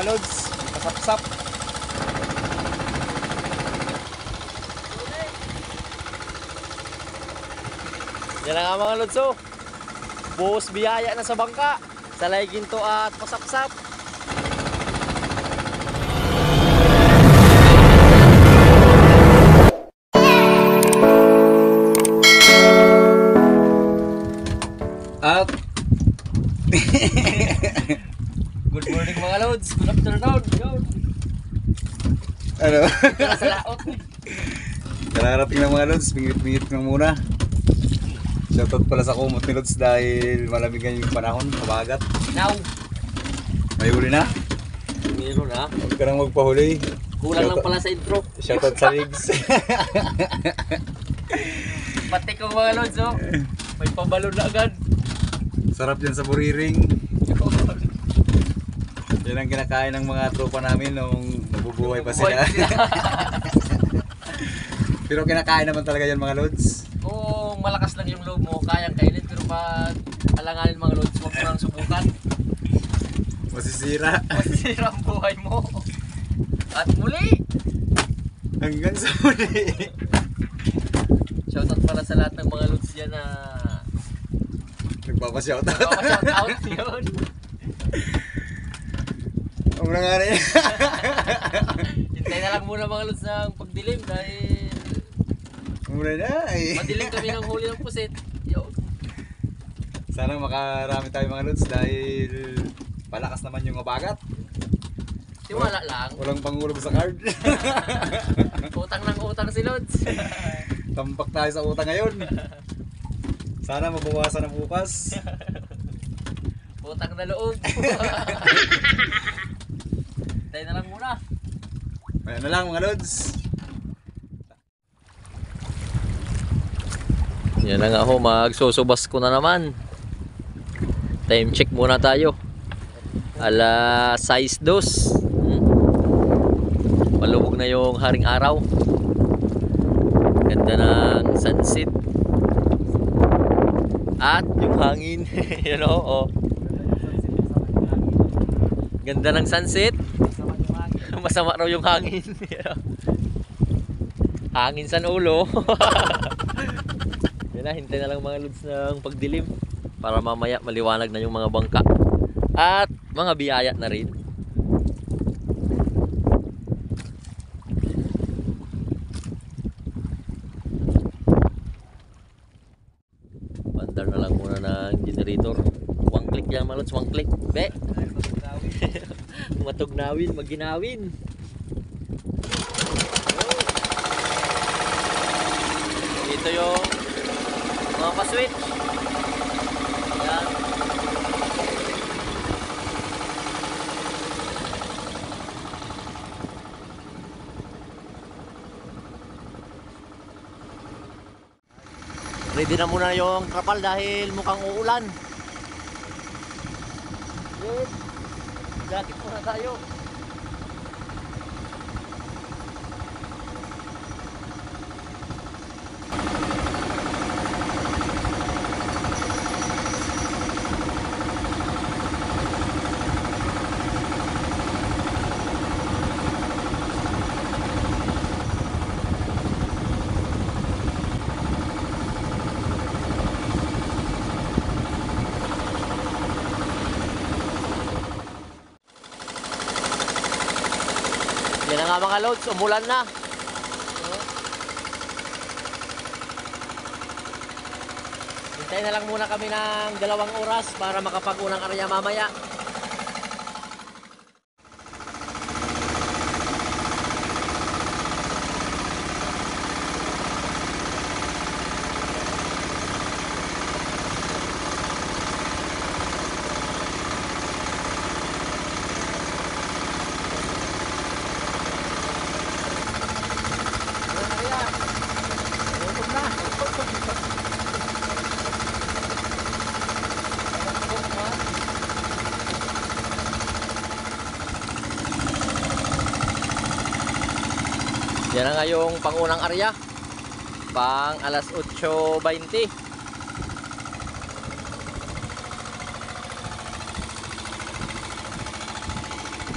mga lods. Pasap-sap. Yan na nga mga lods, oh. Buhos biyaya na sa bangka. Salay ginto at pasap-sap. At Good morning mga lods. Good afternoon. Yun. ano? Tara sa laot. Kararating ng mga lods. Mingit-mingit lang muna. Shoutout pala sa kumot ni lods dahil malamigan yung panahon. Kabagat. Now. May huli na. Meron ha. Huwag ka nang magpahuli. Kulang lang pala sa intro. Shoutout sa rigs. Pati ko mga lods, oh. May pabalon na agad. Sarap yan sa buriring. Yan ang kinakain ng mga tropa namin nung nabubuhay pa sila. Pero kinakain naman talaga yan mga lods. Kung malakas lang yung loob mo, kayang kainin. Pero pag alanganin mga lods, huwag mo nang subukan. Masisira. Masisira ang buhay mo. At muli, Hanggang sa muli. shoutout pala sa lahat ng mga lods yan na Nagpapashoutout. shoutout yun. Ang mga nga rin. Hintay na lang muna mga lods ng pagdilim dahil Muna na eh. madilim kami ng huli ng pusit. Yo. Sana makarami tayo mga lods dahil palakas naman yung abagat. Tiwala lang. Walang pangulog sa card. Utang ng utang si lods. Tampak tayo sa utang ngayon. Sana mabawasan na bukas. Utang na loob. Hintay na lang muna. Ayan na lang mga lods. Yan na nga ho, magsusubas ko na naman. Time check muna tayo. Alas 6:02. Malubog na yung haring araw. Ganda ng sunset. At yung hangin. Yan o, oh. Ganda ng sunset. Masama raw yung hangin. Hangin sa ulo. Yan na, hintay na lang mga lods ng pagdilim para mamaya maliwanag na yung mga bangka at mga biyaya na rin. Bandar na lang muna ng generator. One click yan mga lods, one click. Be! Matugnawin, magginawin. Ito yung mga pa-switch. Yan. Ready na muna yung trapal dahil mukhang uulan. Good. Jacket muna tayo. Yan na nga mga loads, umulan na. Hintay na lang muna kami ng 2 oras para makapag-unang area mamaya. Yan na nga yung pangunang area. Pang alas 8:20.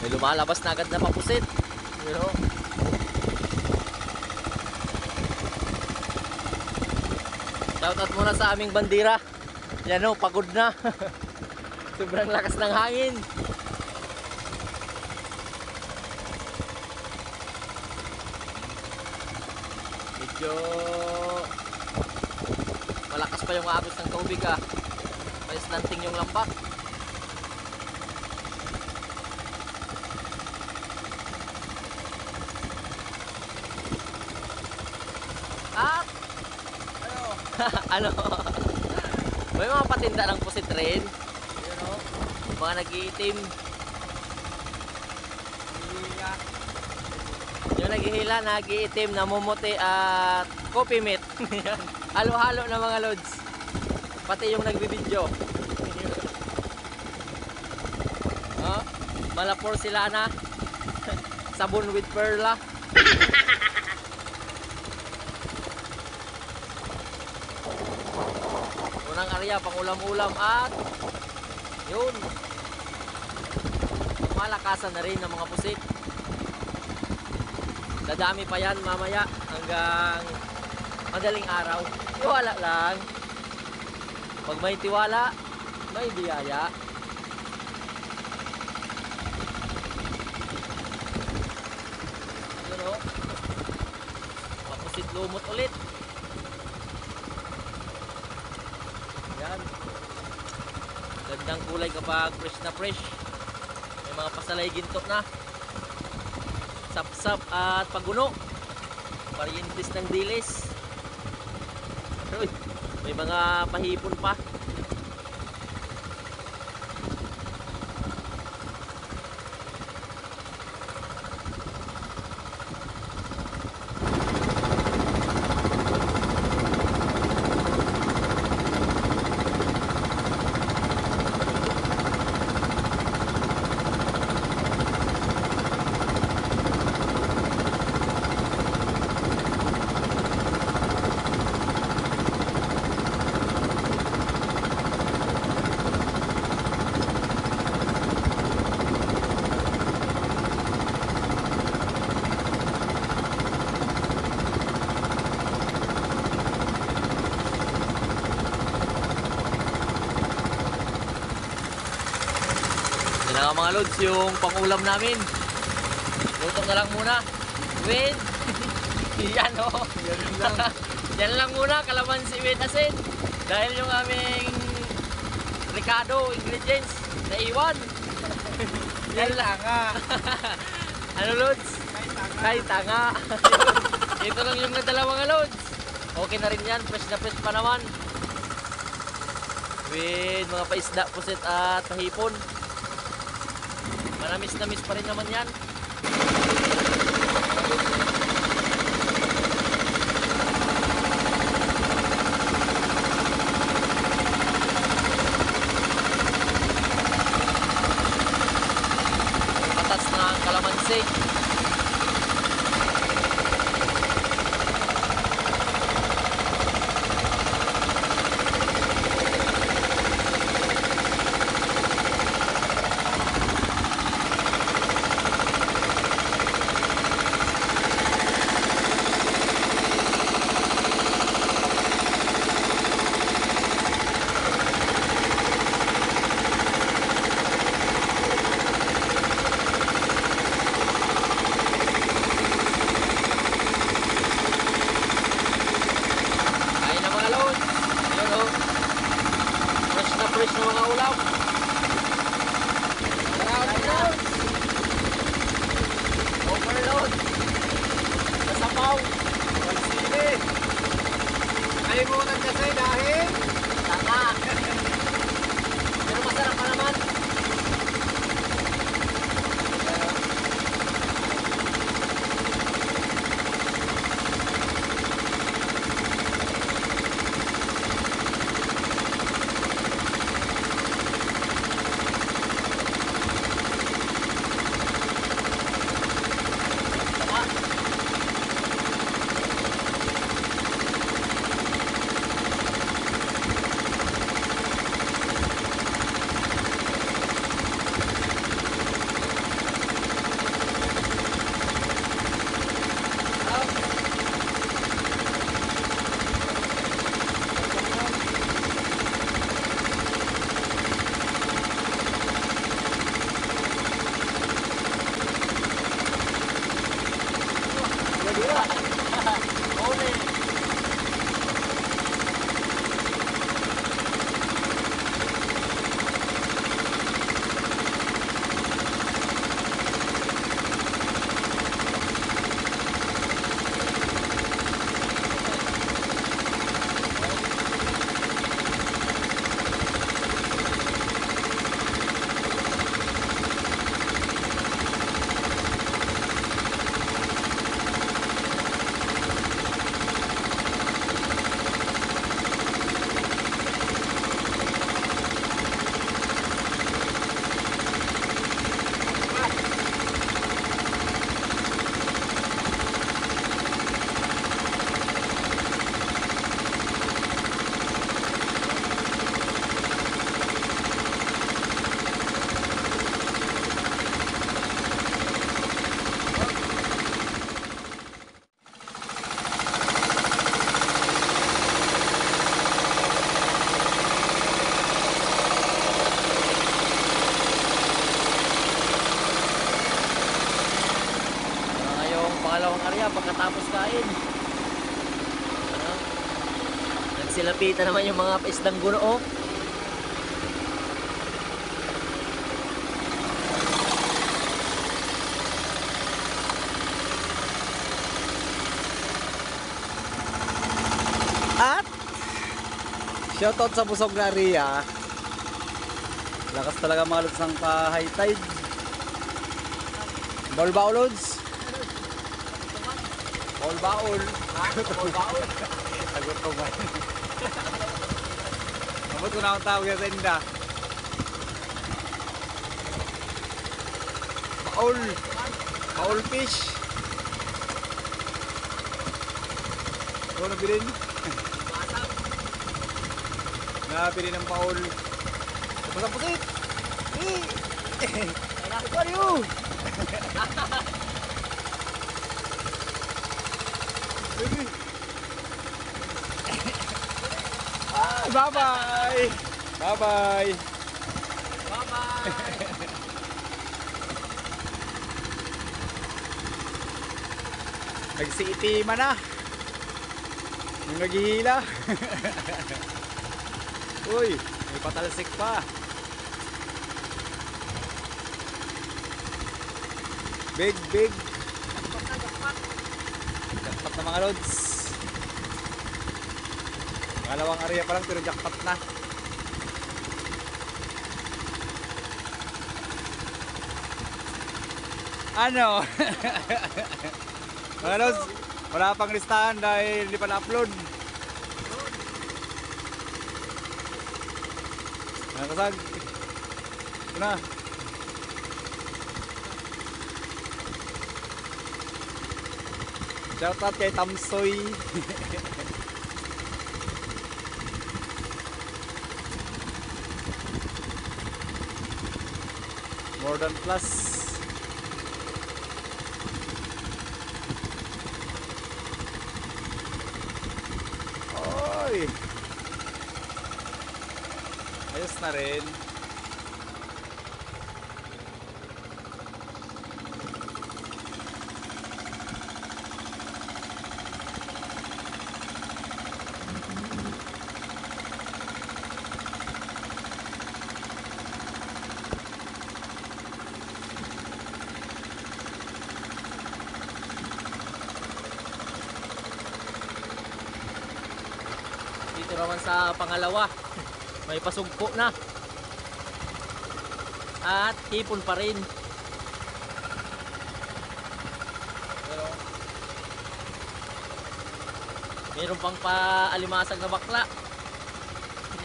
May lumalabas na agad na papusit. You know? Shoutout muna sa aming bandira. Yan o, pagod na. Sobrang lakas ng hangin. Medyo malakas pa yung agos ng tubig ah. May slanting yung lambat. At ano? May mga patinda ng pusit rin. You know? Mga nag-iitim. Yung naghihila, nag-iitim, namumuti at coffee meat. Halo-halo na mga lods. Pati yung nagbibidyo. Oh, mala porcelana. Sabon with perla. Unang area, pang ulam-ulam at yun. Malakasan na rin ng mga pusit. Dadami pa yan mamaya hanggang madaling araw. Tiwala lang. Pag may tiwala, may biyaya. Yun o. Mapusit lumot ulit. Yan. Gandang kulay kapag fresh na fresh. May mga pasalay ginto na. Sapsap at paguno. Parientis ng dilis. Uy, may mga pahipon pa. Yan nga mga lods, yung pangulam namin. Luto na lang muna. With yan o. Yan lang muna, kalamansi with asin. Dahil yung aming Ricardo ingredients na iwan. Yan lang nga. Ano lods? Kay tanga. Ito lang yung nadala mga lods. Okay na rin yan, fresh na fresh pa naman. With mga paisda, pusit at hipon. Manamis na miss pa rin naman yan. Patas na ang kalamansi. Uli. Pangalawang area pagkatapos kain. Nagsilapitan naman yung mga isdang gunoo. At shoutout sa busog na area. Lakas talaga mga lods ng high tide. Ball ba lods? Ball baul. Ball baul. Sagot ko ba? Abot ko na akong tawag sa inda. Baul. Baul fish. Ito nabilin. Nabili ng baul. Tapos ang pusit. Ito yun. Bye-bye! Bye-bye! Bye-bye! Nagsiitima na! Yung naghihila! Uy! May patalsik pa! Big, big! Jackpot na mga lods! Pangalawang area pa lang pero jackpot na. Ano? Mga lods, wala pang listahan dahil hindi pa na-upload. Nakasag. Ito na. Shoutout kay Tamsoy. More than plus. Oy. Ayos na rin. Dito naman sa pangalawa, may pasugpo na. At hipon pa rin. Pero meron pang paalimasag na bakla.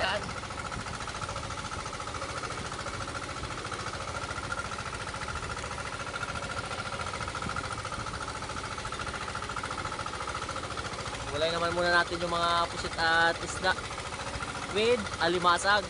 Yan. Walay naman muna natin yung mga pusit at isda with alimasag.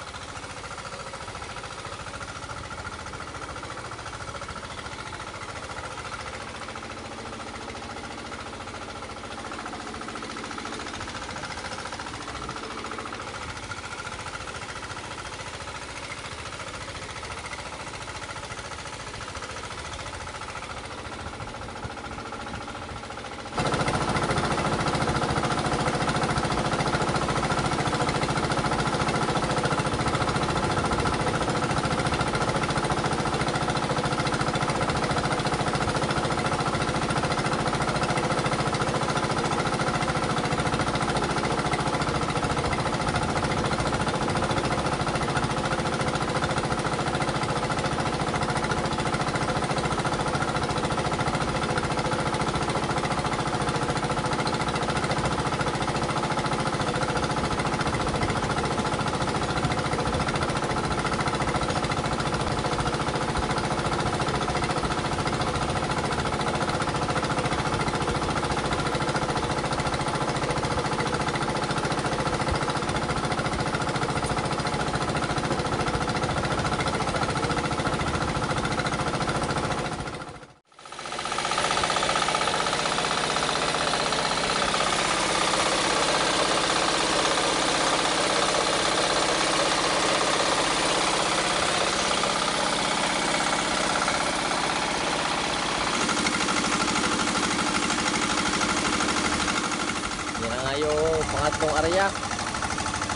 ditong area.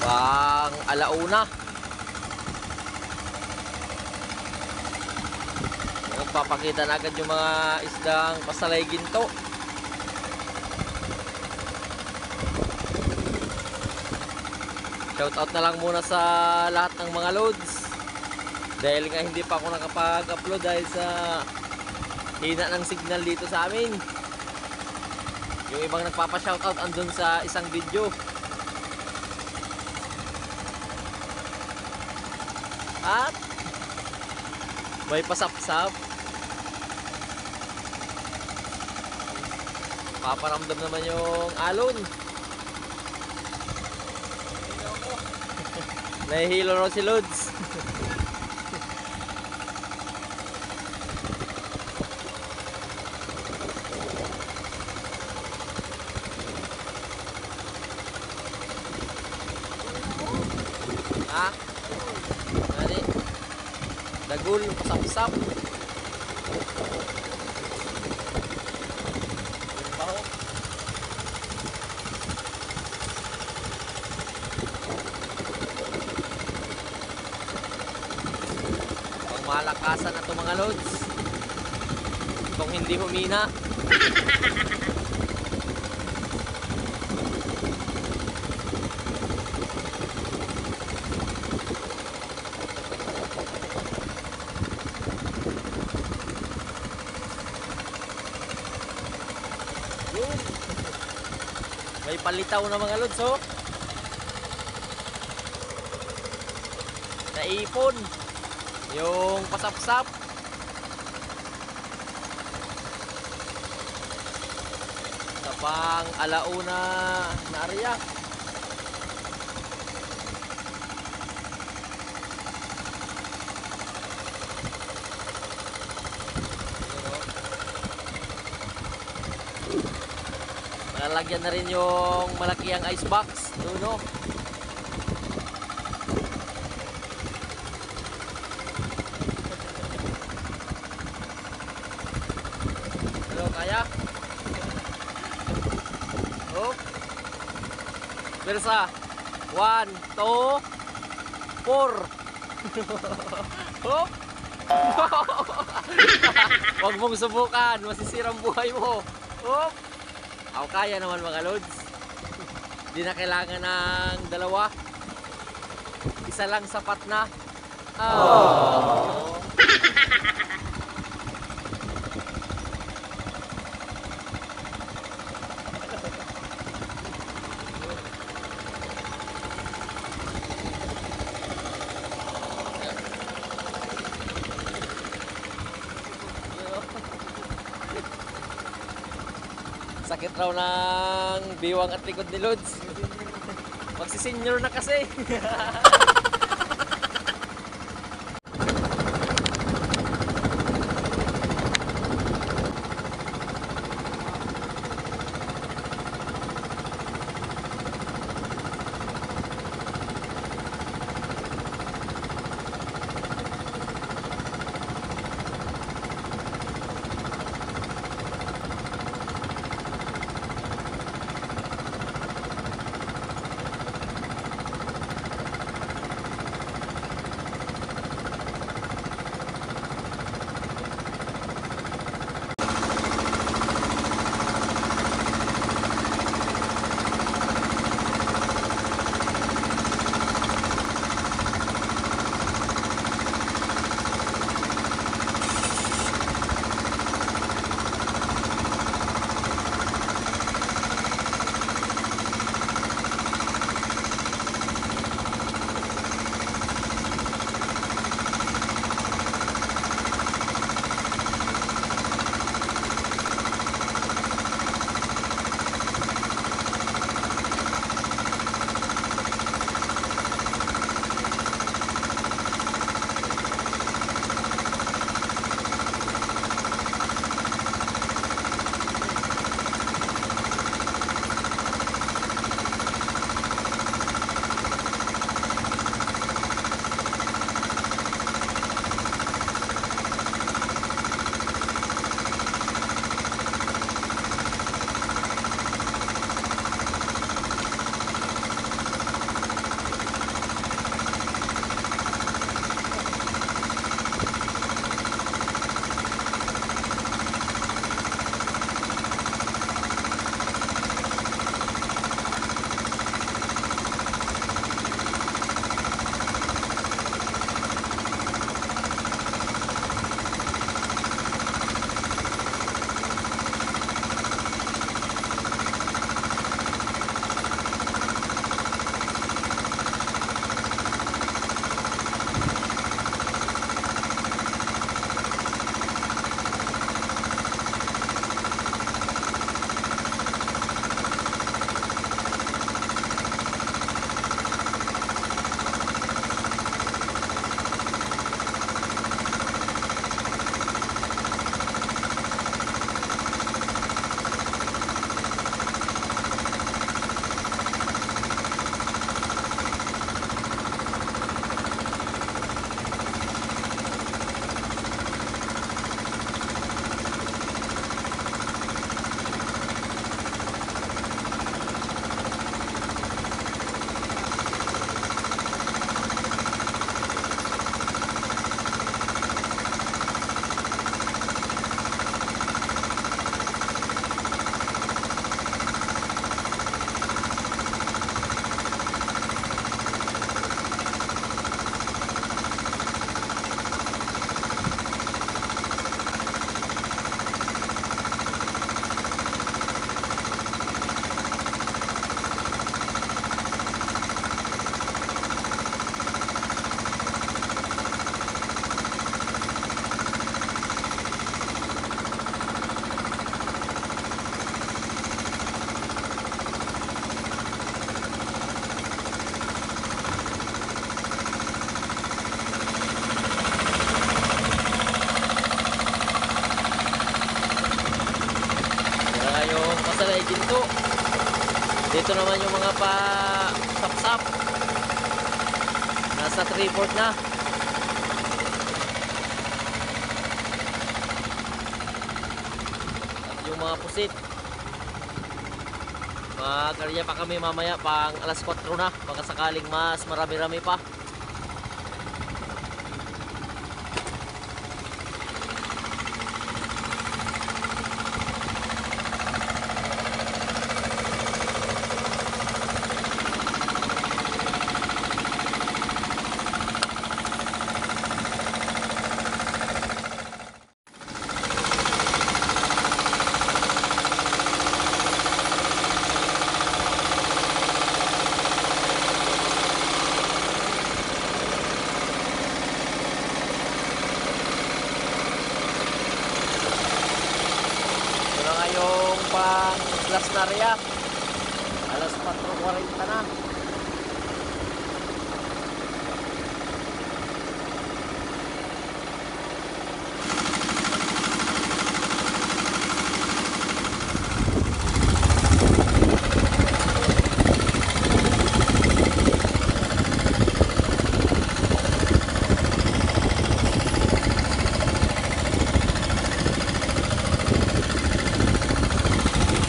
Pang alauna. Magpapakita na agad yung mga isdang pasalay ginto. Shoutout na lang muna sa lahat ng mga loads. Dahil nga hindi pa ako nakapag-upload dahil sa hina ng signal dito sa amin. Yung ibang nagpapa-shoutout andun sa isang video. At may pasapsap. Paparamdam naman yung alon. Nahihilo raw si Lods. Ha? Nani? Dagul, pasap-sap. Baho. Malakasan na ito mga loads kung hindi humina. Yun. May palitaw na mga loads, oh. Naipon yung pasapsap. Sa pang alauna na area. Malalagyan na rin yung malakiang ice box doon, no? Kaya oh, Bersa 1, 2, 4. Hop. Huwag mong subukan, masisirang buhay mo. Hop. Ako kaya naman mga loads. Di na kailangan ng dalawa, isa lang sapat na. Oh. Sakit raw ng biwang at likod ni Lods. Magsi-senior na kasi. sa ginto. Dito naman yung mga pa sapsap. Nasa 3/4 na. At yung mga pusit. Magkarya pa kami mamaya pang alas 4 na. Baka sakaling mas marami-rami pa. Yung pang last na area alas 4:40 na.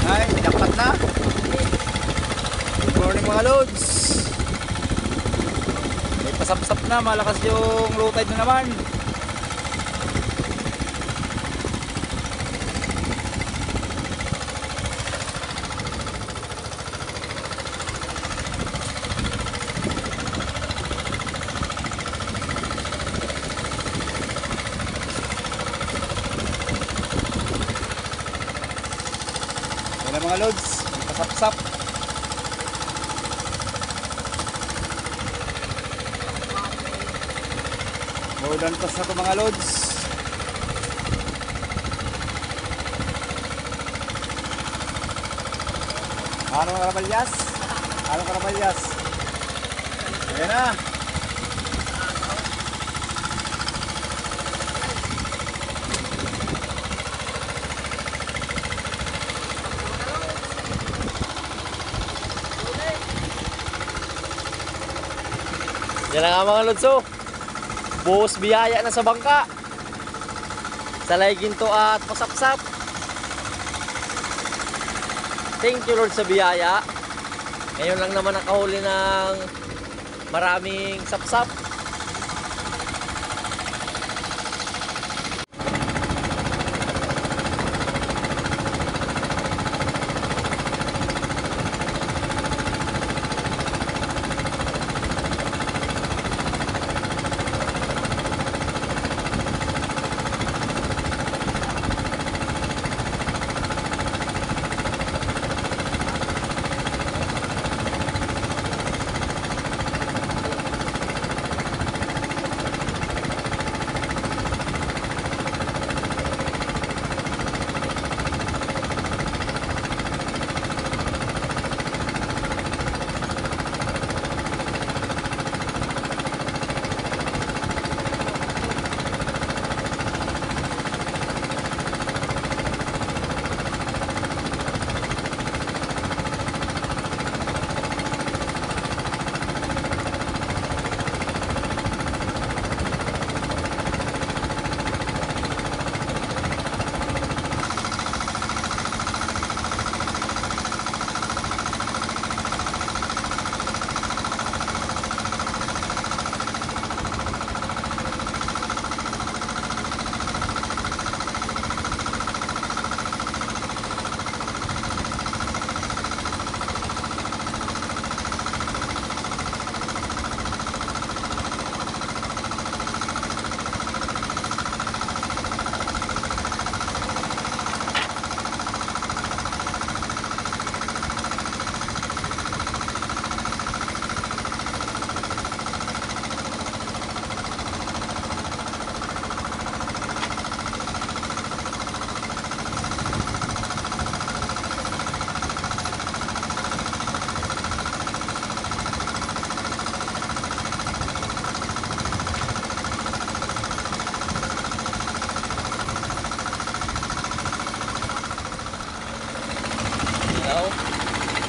Ay, dapat na. Good morning mga lods. May pasapsap na, malakas yung low tide na naman. Yan na mga lods, may pasapsap. Maulan pas na ito mga lods. Ano karabalyas? Ano karabalyas? Ayan na. Yan na nga mga lodso. Buhos biyaya na sa bangka. Salay ginto at pasapsap. Thank you Lord sa biyaya. Ngayon lang naman nakahuli ng maraming sapsap.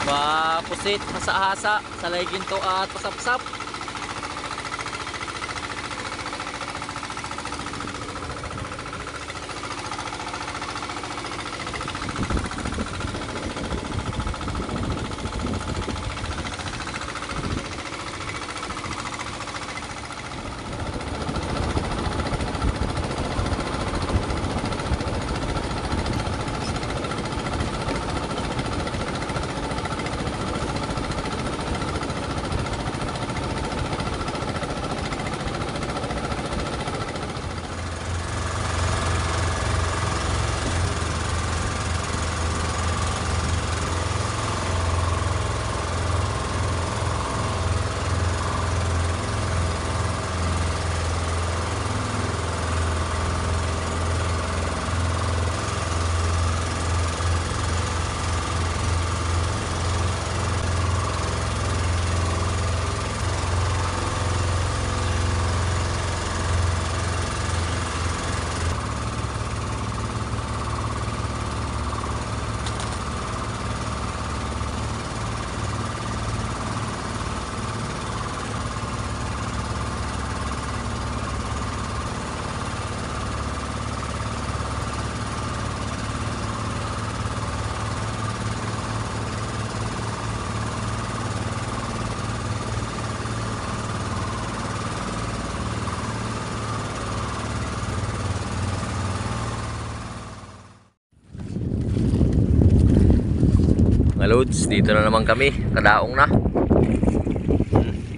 Papusit, hasa-hasa, salay ginto at pasapsap. Mga loads, dito na naman kami, kadaong na.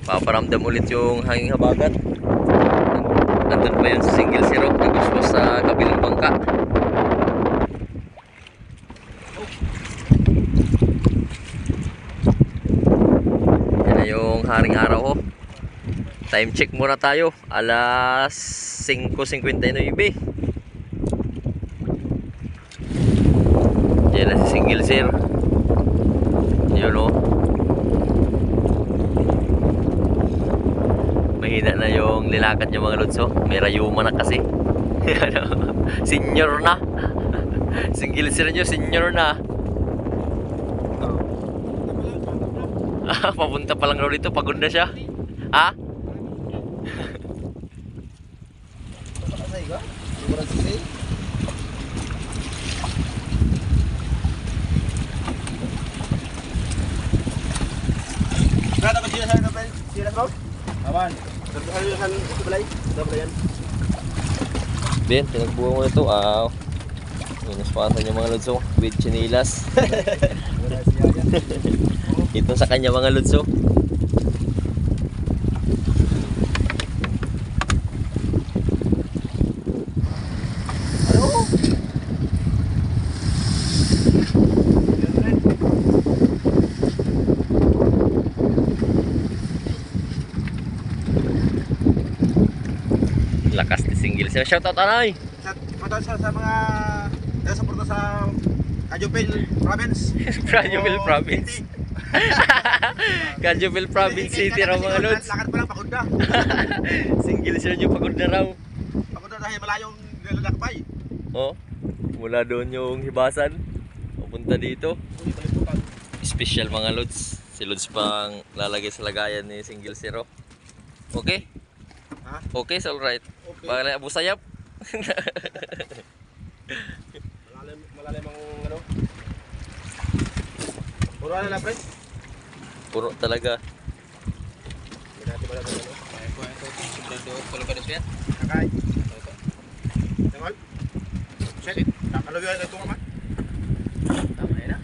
Paparamdam ulit yung hanging habagat. Nandun pa yun sa single zero, naguswas sa kabilang bangka. Yan na yung haring araw ho. Time check muna tayo, alas 5:59. Yan na si single zero. Yun o. Mahina na yung nilakad niya mga lutso. May rayuma na kasi. Senior na. Single zero nyo, senior na. Papunta pa lang raw dito, pagod na siya. Ha? Berapa kecil saya dapat silat bro? Aman. Terus itu belai, sudah belayan. Ben, pinagbuo mo ito. Minuspasan yung mga lutso with chinilas. Ito sa kanya mga lutso. Lakas ni single zero. Shout out Anay. Shout out sa mga taga-suporta sa Kajupil Province. Kajupil Province. Kajupil Province City raw mga lods. Lakad pa lang, pagod na. Single zero nyo, pagod na raw. Pagod na dahil malayong lalakbay. Oh, mula doon yung hibasan. Papunta dito. Special mga lods. Si lods pang lalagay sa lagayan ni single zero. Okay? Ha? Okay, it's alright. Okay. Baka Abu Sayyaf. Malalim ang ano. Puro ano lang, pre? Puro talaga. Hindi natin wala ano. Kaya ko ito. Sobrang kalau ka na siya. Kakay. Tengol. Set. Kalau biar itu mama. Tama na.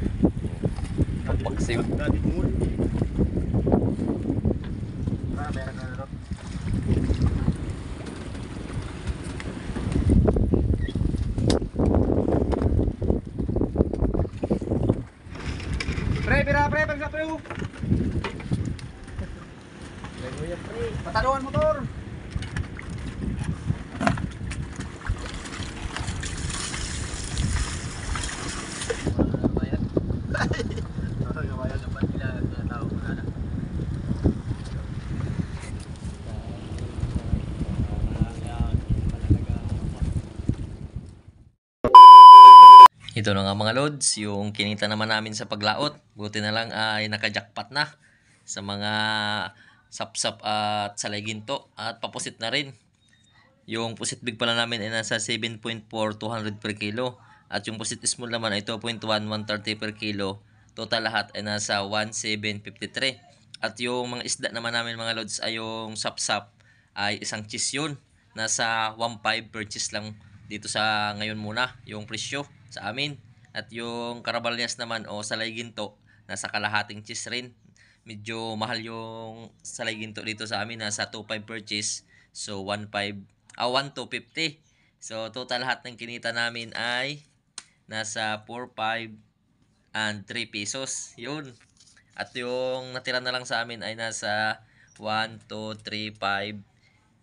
Paksim. Dati kumul. Meron na ano. Pre, pagsa pre. Pataluan motor. Ito na nga mga lods, yung kinita naman namin sa paglaot. Buti na lang ay nakajakpat na sa mga sapsap at salay ginto at papusit na rin. Yung pusit big pala namin ay nasa 7.4 200 per kilo at yung pusit small naman ay 2.1 130 per kilo. Total lahat ay nasa 1,753. At yung mga isda naman namin mga lods ay yung sapsap ay isang cheese yun. Nasa 1.5 per cheese lang dito sa ngayon muna yung presyo sa amin. At yung karabalyas naman o salay ginto nasa kalahating cheese rin. Medyo mahal yung salay ginto dito sa amin, nasa 2.5 per cheese. So 1,250. So total lahat ng kinita namin ay nasa 4.5 and 3 pesos. Yun. At yung natira na lang sa amin ay nasa 1, 2, 3, 5,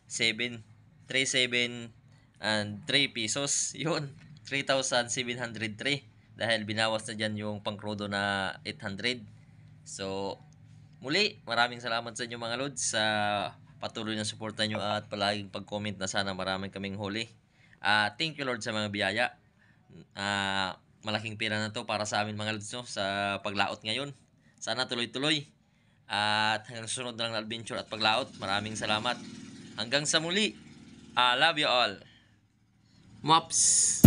7, 3, 7, and 3 pesos. Yun. 3,703. Dahil binawas na dyan yung pangkrudo na 800. So, muli, maraming salamat sa inyo mga lods sa patuloy na suporta nyo at palaging pag-comment na sana maraming kaming huli. Thank you Lord sa mga biyaya. Malaking pera na to para sa amin mga lods no, sa paglaot ngayon. Sana tuloy-tuloy. At hanggang susunod na lang na adventure at paglaot. Maraming salamat. Hanggang sa muli. I love you all. Mops!